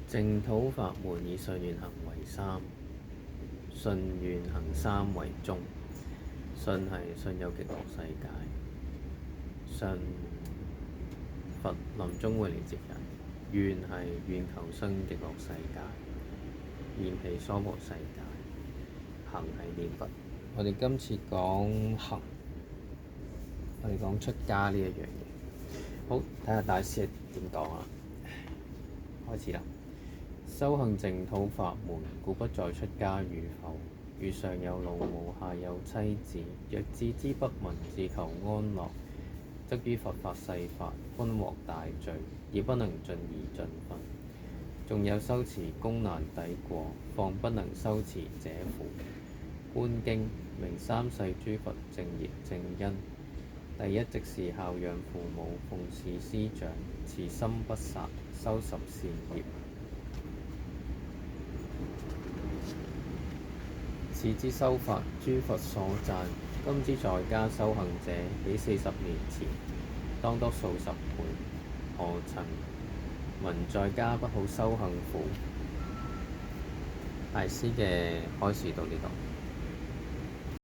淨土法門以信願行為三，信願行三為宗。信係信有極樂世界，信佛臨終會嚟接人；願係願求生極樂世界，現係娑婆世界；行係念佛。我哋今次講行，我哋講出家呢一樣嘢。好，睇下大師係點講啊！開始啦。修行淨土法門，故不在出家與否。如上有老母，下有妻子，若置之不聞，自求安樂，則於佛法世法，均獲大罪，而不能盡而盡分。仲有修持功難抵過，況不能修持者乎？觀經明三世諸佛正業正因。第一即是孝養父母，奉事師長，慈心不殺，修十善業。此之修法，諸佛所讚。今之在家修行者，比40年前當多數十倍。何曾聞在家不好修行乎？大師嘅開示到呢度。